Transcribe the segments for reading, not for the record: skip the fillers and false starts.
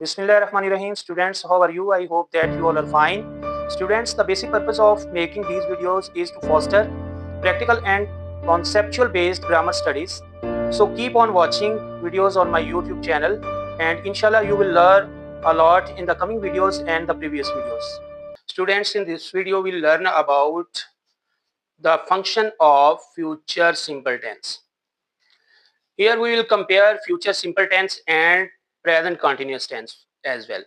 Bismillahirrahmanirrahim. Students, how are you? I hope that you all are fine. Students, the basic purpose of making these videos is to foster practical and conceptual based grammar studies. So keep on watching videos on my YouTube channel, and inshallah you will learn a lot in the coming videos and the previous videos. Students, in this video we'll learn about the function of future simple tense. Here we will compare future simple tense and present continuous tense as well.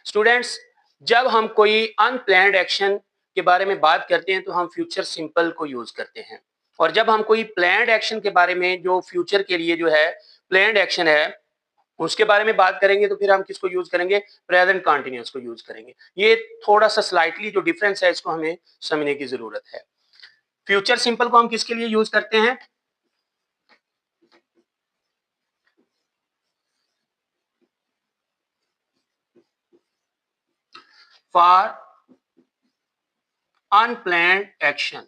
Students, जब हम कोई unplanned action के बारे में बात करते हैं तो हम फ्यूचर सिंपल को यूज करते हैं, और जब हम कोई प्लान्ड एक्शन के बारे में जो फ्यूचर के लिए जो है प्लान्ड एक्शन है उसके बारे में बात करेंगे तो फिर हम किसको यूज करेंगे? प्रेजेंट कंटिन्यूअस को यूज करेंगे। ये थोड़ा सा स्लाइटली जो डिफरेंस है इसको हमें समझने की जरूरत है। फ्यूचर सिंपल को हम किसके लिए यूज करते हैं? For unplanned action.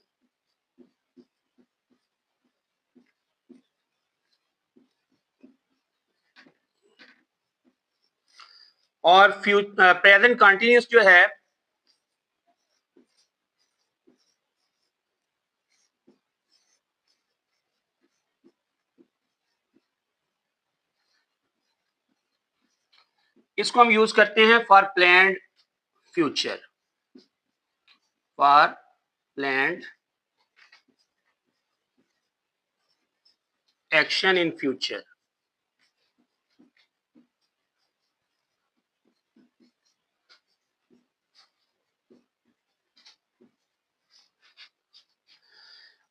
और प्रेजेंट कंटिन्यूअस जो है इसको हम यूज करते हैं for planned future, for planned action in future.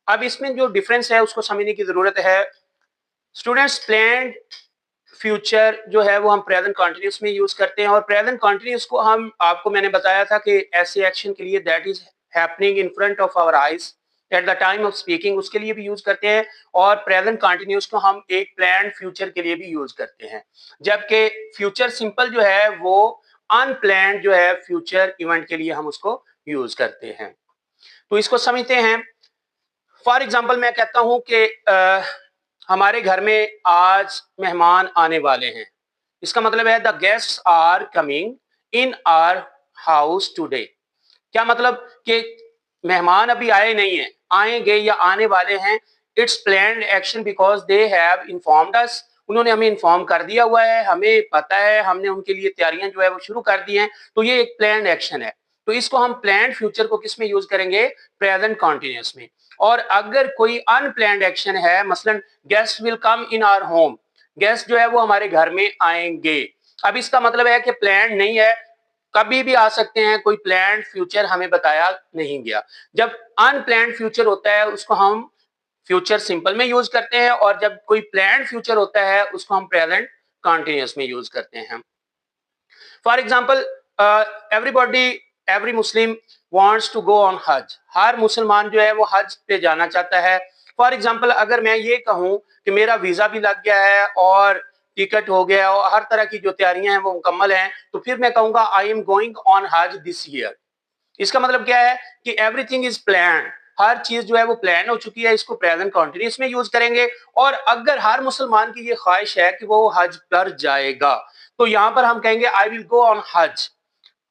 अब इसमें जो डिफरेंस है उसको समझने की जरूरत है। स्टूडेंट्स, प्लान्ड फ्यूचर जो है वो हम प्रेजेंट कंटिन्यूअस में यूज करते हैं, और प्रेजेंट कंटिन्यूअस को हम आपको मैंने बताया था कि ऐसे एक्शन के लिए that is happening in front of our eyes at the time of speaking, उसके लिए भी यूज करते हैं, और प्रेजेंट कंटिन्यूअस को हम एक प्लान्ड फ्यूचर के लिए भी यूज करते हैं। जबकि फ्यूचर सिंपल जो है वो अनप्लान्ड जो है फ्यूचर इवेंट के लिए हम उसको यूज करते हैं। तो इसको समझते हैं। फॉर एग्जाम्पल मैं कहता हूं कि हमारे घर में आज मेहमान आने वाले हैं। इसका मतलब है the guests are coming in our house today. क्या मतलब कि मेहमान अभी आए नहीं है, आएंगे या आने वाले हैं। It's planned action because they have informed us. उन्होंने हमें इन्फॉर्म कर दिया हुआ है, हमें पता है, हमने उनके लिए तैयारियां जो है वो शुरू कर दी हैं। तो ये एक प्लान्ड एक्शन है। तो इसको हम प्लान्ड फ्यूचर को किस में यूज करेंगे? प्रेजेंट कॉन्टिन्यूस में। और अगर कोई अनप्लान्ड एक्शन है, मसलन guest will come in our home, guest जो है वो हमारे घर में आएंगे। अब इसका मतलब है कि प्लान नहीं है, कभी भी आ सकते हैं, कोई प्लान फ्यूचर हमें बताया नहीं गया। जब अनप्लान्ड फ्यूचर होता है उसको हम फ्यूचर सिंपल में यूज करते हैं, और जब कोई प्लान फ्यूचर होता है उसको हम प्रेजेंट कॉन्टिन्यूअस में यूज करते हैं। For example, everybody, every Muslim wants to go on hajj. हर मुसलमान जो है वो हज पे जाना चाहता है। फॉर एग्जाम्पल, अगर मैं ये कहूं कि मेरा वीजा भी लग गया है और टिकट हो गया और हर तरह की जो तैयारियां हैं वो मुकम्मल हैं, तो फिर मैं कहूंगा आई एम गोइंग ऑन हज दिस ईयर। इसका मतलब क्या है कि एवरीथिंग इज प्लान, हर चीज जो है वो प्लान हो चुकी है। इसको प्रेजेंट कॉन्टिन्यूस में यूज करेंगे। और अगर हर मुसलमान की ये ख्वाहिश है कि वो हज पर जाएगा, तो यहां पर हम कहेंगे I will go on hajj,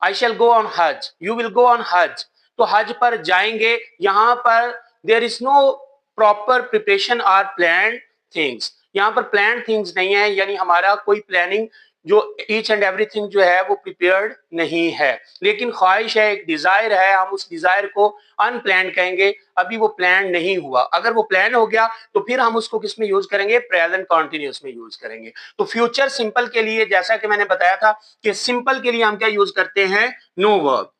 I shall go on hajj, you will go on hajj. तो हज पर जाएंगे, यहां पर there is no proper preparation or plan things. यहां पर प्लान थिंग्स नहीं है, यानी हमारा कोई प्लानिंग जो ईच एंड एवरीथिंग जो है वो प्रिपेयर्ड नहीं है। लेकिन ख्वाहिश है, एक डिजायर है, हम उस डिजायर को अनप्लान कहेंगे। अभी वो प्लान नहीं हुआ। अगर वो प्लान हो गया तो फिर हम उसको किस में यूज करेंगे? प्रेजेंट कॉन्टिन्यूस में यूज करेंगे। तो फ्यूचर सिंपल के लिए जैसा कि मैंने बताया था कि सिंपल के लिए हम क्या यूज करते हैं? No verb.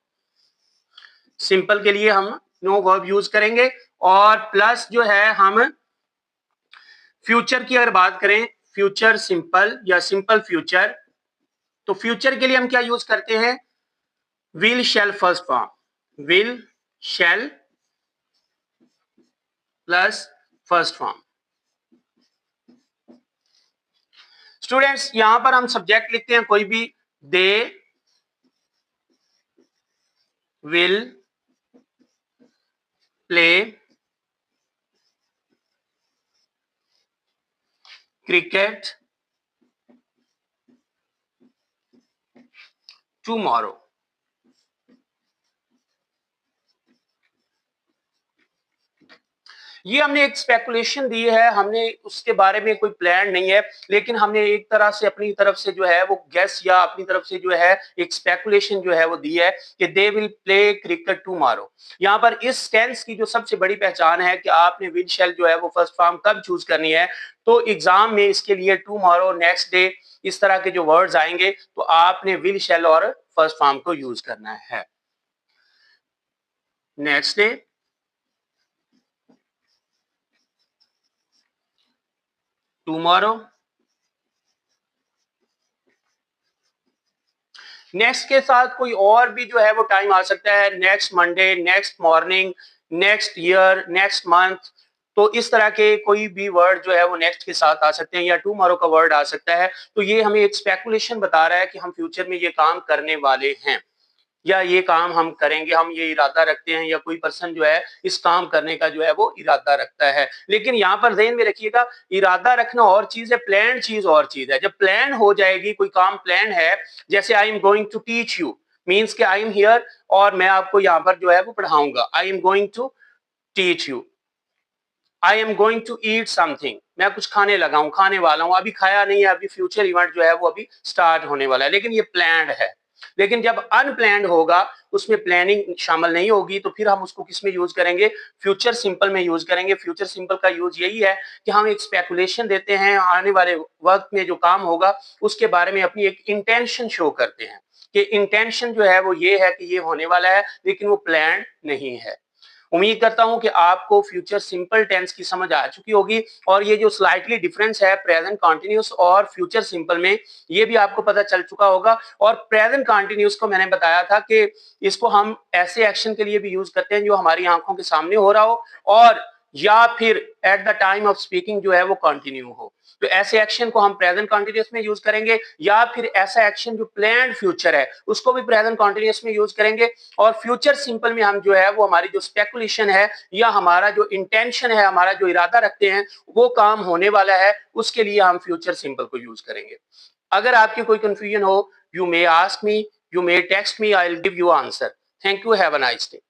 सिंपल के लिए हम नो वर्ब यूज करेंगे। और प्लस जो है हम फ्यूचर की अगर बात करें, फ्यूचर सिंपल या सिंपल फ्यूचर, तो फ्यूचर के लिए हम क्या यूज करते हैं? Will shell first form, will shell plus first form. Students, यहां पर हम सब्जेक्ट लिखते हैं कोई भी, they will play cricket tomorrow. ये हमने एक स्पेकुलेशन दी है, हमने उसके बारे में कोई प्लान नहीं है, लेकिन हमने एक तरह से अपनी तरफ से जो है वो गेस या अपनी तरफ से जो है एक स्पेकुलेशन जो है वो दी है कि they will play cricket tomorrow. यहाँ पर इस टेंस की जो सबसे बड़ी पहचान है कि आपने विल शैल जो है वो फर्स्ट फॉर्म कब चूज करनी है, तो एग्जाम में इसके लिए टुमारो, नेक्स्ट डे, इस तरह के जो वर्ड्स आएंगे तो आपने विल शैल और फर्स्ट फॉर्म को यूज करना है। Next day, tomorrow. नेक्स्ट के साथ कोई और भी जो है वो टाइम आ सकता है, next Monday, next morning, next year, next month. तो इस तरह के कोई भी वर्ड जो है वो नेक्स्ट के साथ आ सकते हैं या टुमारो का वर्ड आ सकता है। तो ये हमें एक स्पेकुलेशन बता रहा है कि हम फ्यूचर में ये काम करने वाले हैं या ये काम हम करेंगे, हम ये इरादा रखते हैं या कोई पर्सन जो है इस काम करने का जो है वो इरादा रखता है। लेकिन यहाँ पर ज़हन में रखिएगा, इरादा रखना और चीज है, प्लान चीज और चीज है। जब प्लान हो जाएगी, कोई काम प्लान है, जैसे I am going to teach you, means के आई एम हियर और मैं आपको यहाँ पर जो है वो पढ़ाऊंगा। I am going to teach you, I am going to eat something, मैं कुछ खाने लगा हूं, खाने वाला हूं, अभी खाया नहीं है, अभी फ्यूचर इवेंट जो है वो अभी स्टार्ट होने वाला है, लेकिन ये प्लान्ड है। लेकिन जब अनप्लैंड होगा, उसमें प्लानिंग शामिल नहीं होगी, तो फिर हम उसको किस में यूज करेंगे? फ्यूचर सिंपल में यूज करेंगे। फ्यूचर सिंपल का यूज यही है कि हम एक स्पेकुलेशन देते हैं, आने वाले वक्त में जो काम होगा उसके बारे में अपनी एक इंटेंशन शो करते हैं कि इंटेंशन जो है वो ये है कि ये होने वाला है, लेकिन वो प्लान नहीं है। उम्मीद करता हूं कि आपको फ्यूचर सिंपल टेंस की समझ आ चुकी होगी और ये जो स्लाइटली डिफरेंस है प्रेजेंट कंटिन्यूअस और फ्यूचर सिंपल में, ये भी आपको पता चल चुका होगा। और प्रेजेंट कंटिन्यूअस को मैंने बताया था कि इसको हम ऐसे एक्शन के लिए भी यूज करते हैं जो हमारी आंखों के सामने हो रहा हो और या फिर eight the time of speaking जो है वो कंटिन्यू हो। तो ऐसे एक्शन को हम प्रेजेंट कंटिन्यूअस में यूज करेंगे, या फिर ऐसा एक्शन जो प्लान्ड फ्यूचर है उसको भी प्रेजेंट कंटिन्यूअस में यूज करेंगे। और फ्यूचर सिंपल में हम जो है वो हमारी जो स्पेकुलेशन है या हमारा जो इंटेंशन है, हमारा जो इरादा रखते हैं वो काम होने वाला है, उसके लिए हम फ्यूचर सिंपल को यूज करेंगे। अगर आपकी कोई कंफ्यूजन हो, you may ask me, you may text me, I will give you answer. Thank you, have a nice day.